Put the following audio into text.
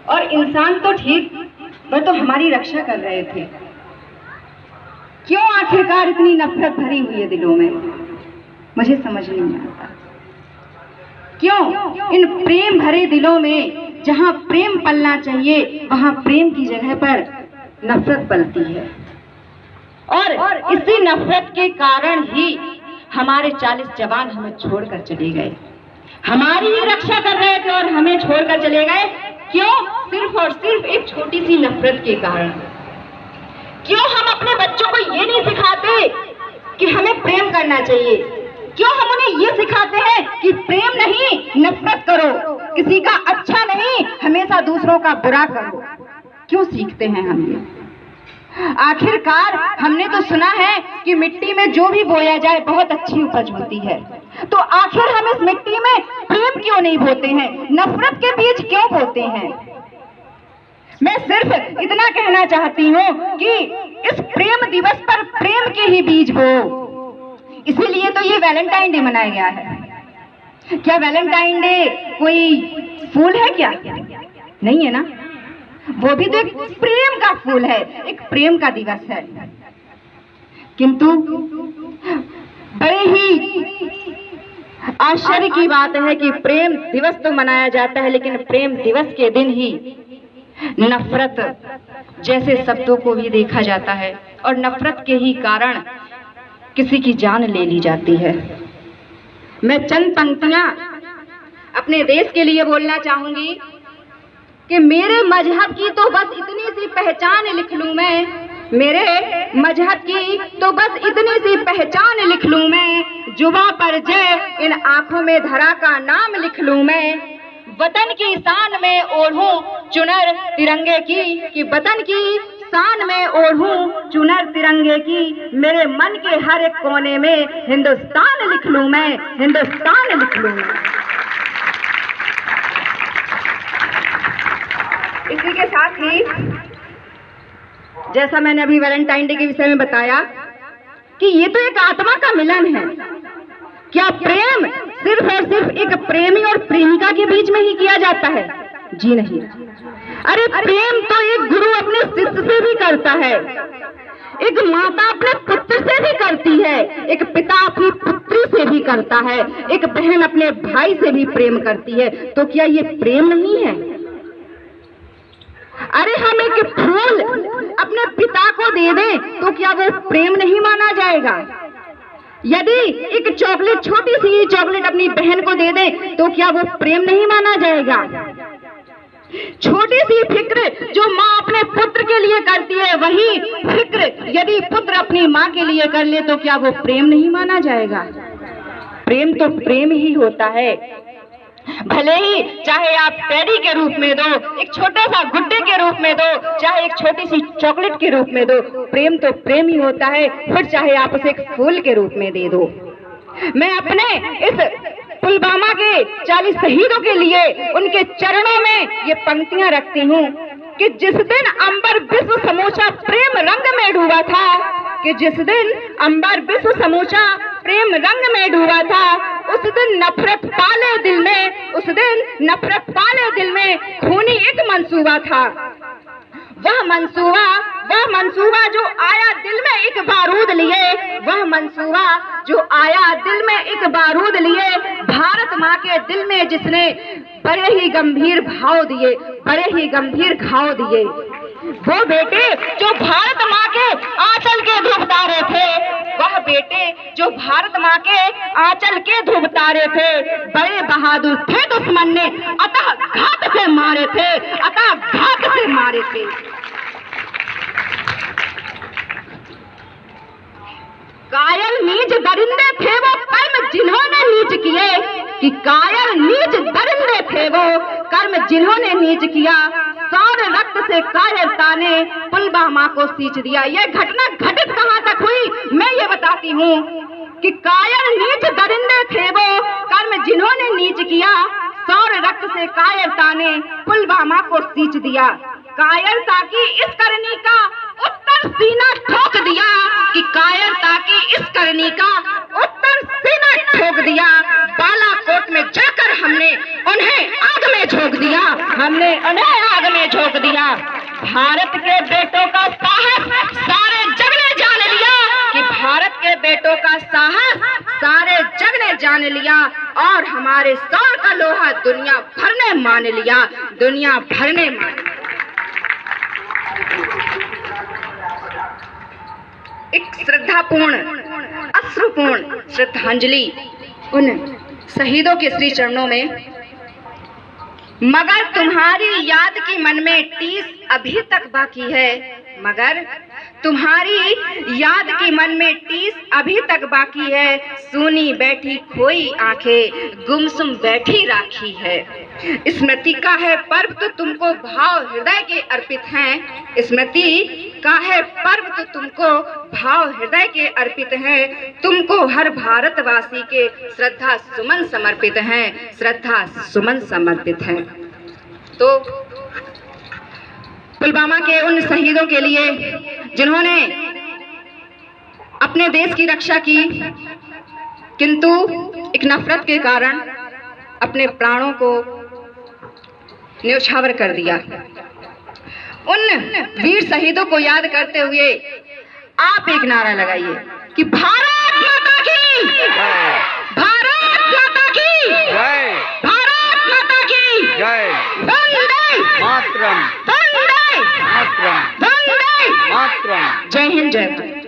और इंसान तो ठीक, वह तो हमारी रक्षा कर रहे थे। क्यों आखिरकार इतनी नफरत भरी हुई है दिलों में, मुझे समझ नहीं आता। क्यों इन प्रेम भरे दिलों में जहां प्रेम पलना चाहिए वहां प्रेम की जगह पर नफरत पलती है। और इसी नफरत के कारण ही हमारे 40 जवान हमें छोड़कर चले गए। हमारी ही रक्षा कर रहे थे और हमें छोड़कर चले गए। क्यों? सिर्फ और सिर्फ एक छोटी सी नफरत के कारण। क्यों हम अपने बच्चों को ये नहीं सिखाते कि हमें प्रेम करना चाहिए? क्यों हम उन्हें ये सिखाते हैं कि प्रेम नहीं, नफरत करो, किसी का अच्छा नहीं, हमेशा दूसरों का बुरा करो? क्यों सीखते हैं हम ये? आखिरकार हमने तो सुना है कि मिट्टी में जो भी बोया जाए बहुत अच्छी उपज होती है। तो आखिर हम इस मिट्टी में प्रेम क्यों नहीं बोते हैं? नफरत के बीज क्यों बोते हैं? मैं सिर्फ इतना कहना चाहती हूँ कि इस प्रेम दिवस पर प्रेम के ही बीज बो। इसीलिए तो ये वैलेंटाइन डे मनाया गया है। क्या वैलेंटाइन डे कोई फूल है क्या? नहीं है ना, वो भी तो एक प्रेम का फूल है, एक प्रेम का दिवस है। किंतु बड़े ही आश्चर्य की बात है कि प्रेम दिवस तो मनाया जाता है, लेकिन प्रेम दिवस के दिन ही नफरत जैसे शब्दों को भी देखा जाता है और नफरत के ही कारण किसी की जान ले ली जाती है। मैं चंद पंक्तियां अपने देश के लिए बोलना चाहूंगी कि मेरे मजहब की तो बस इतनी सी पहचान लिख लूं मैं, मेरे मजहब की तो बस इतनी सी पहचान लिख लूं मैं, जुबां पर जय इन आंखों में धरा का नाम लिख लूं मैं, वतन की शान में ओढ़ूं चुनर तिरंगे की, कि वतन की शान में ओढ़ूं चुनर तिरंगे की, मेरे मन के हर एक कोने में हिंदुस्तान लिख लूं मैं, हिंदुस्तान लिख लूं मैं। इसी के साथ ही जैसा मैंने अभी वैलेंटाइन डे के विषय में बताया कि ये तो एक आत्मा का मिलन है। क्या प्रेम सिर्फ और सिर्फ एक प्रेमी और प्रेमिका के बीच में ही किया जाता है? जी नहीं। अरे प्रेम तो एक गुरु अपने शिष्य से भी करता है, एक माता अपने पुत्र से भी करती है, एक पिता अपनी पुत्री से भी करता है, एक बहन अपने भाई से भी प्रेम करती है। तो क्या ये प्रेम नहीं है? अरे हम एक फूल अपने पिता को दे दें तो क्या वो प्रेम नहीं माना जाएगा? यदि एक चॉकलेट, छोटी सी चॉकलेट अपनी बहन को दे दें तो क्या वो प्रेम नहीं माना जाएगा? छोटी सी फिक्र जो माँ अपने पुत्र के लिए करती है, वही फिक्र यदि पुत्र अपनी माँ के लिए कर ले तो क्या वो प्रेम नहीं माना जाएगा? प्रेम तो प्रेम ही होता है। भले ही चाहे आप टेडी के रूप में दो, एक छोटा सा गुड्डे के रूप में दो, चाहे एक छोटी सी चॉकलेट के रूप में दो, प्रेम तो प्रेम ही होता है। फिर चाहे आप उसे एक फूल के रूप में दे दो। मैं अपने इस पुलवामा के 40 शहीदों के लिए उनके चरणों में ये पंक्तियां रखती हूँ कि जिस दिन अंबर विश्व समूचा प्रेम रंग में डूबा था, कि जिस दिन अंबर विश्व समूचा प्रेम रंग में डूबा था, उस दिन नफरत पाले दिल में, उस दिन नफरत पाले दिल में खूनी एक मंसूबा था। वह मंसूबा जो आया दिल में एक बारूद लिए, वह मंसूबा जो आया दिल में एक बारूद लिए, भारत माँ के दिल में जिसने बड़े ही गंभीर भाव दिए, बड़े ही गंभीर घाव दिए। वो बेटे जो भारत माँ के आंचल के धूप तारे थे, वह बेटे जो भारत माँ के आंचल के धूप तारे थे, बड़े बहादुर थे, दुश्मन ने अतः घात से मारे थे, अतः घात से मारे थे। कायल नीच दरिंदे थे वो कर्म जिन्होंने नीच किए, कि कायल नीच दरिंदे थे वो कर्म जिन्होंने नीच किया, सारे रक्त से कायरता ने पुलवामा को सींच दिया। यह घटना घटित कहां तक हुई मैं ये बताती हूँ कि कायल नीच दरिंदे थे वो कर्म जिन्होंने नीच किया, सारे रक्त से कायरता ने पुलवामा को सींच दिया। कायरता की इस करनी का उत्तर उत्तर सीना ठोक दिया कि कायरता की इस करनी का उत्तर सीना ठोक दिया। बालाकोट में जाकर हमने उन्हें आग में झोंक दिया, हमने उन्हें आग में झोंक दिया। भारत के बेटों का साहस सारे जग ने जान लिया कि भारत के बेटों का साहस सारे जग ने जान लिया और हमारे सौर का लोहा दुनिया भर ने मान लिया, दुनिया भर ने मान लिया। एक श्रद्धापूर्ण अश्रुपूर्ण श्रद्धांजलि उन शहीदों के श्री चरणों में। मगर तुम्हारी याद की मन में टीस अभी तक बाकी है, मगर तुम्हारी याद की मन में टीस अभी तक बाकी है। सूनी बैठी खोई आंखें गुमसुम बैठी राखी है। स्मृति का है पर्व तो तुमको भाव हृदय के अर्पित हैं, स्मृति का है पर्व तो तुमको भाव हृदय के अर्पित हैं। तुमको हर भारतवासी के श्रद्धा सुमन समर्पित हैं, श्रद्धा सुमन समर्पित हैं। तो पुलवामा के उन शहीदों के लिए जिन्होंने अपने देश की रक्षा की किंतु एक नफरत के कारण अपने प्राणों को न्यौछावर कर दिया, उन वीर शहीदों को याद करते हुए आप एक नारा लगाइए कि भारत माता की, भारत माता की, भारत माता की जय, वंदे मातरम, वंदे मातरम, वंदे मातरम। जय हिंद, जय भारत।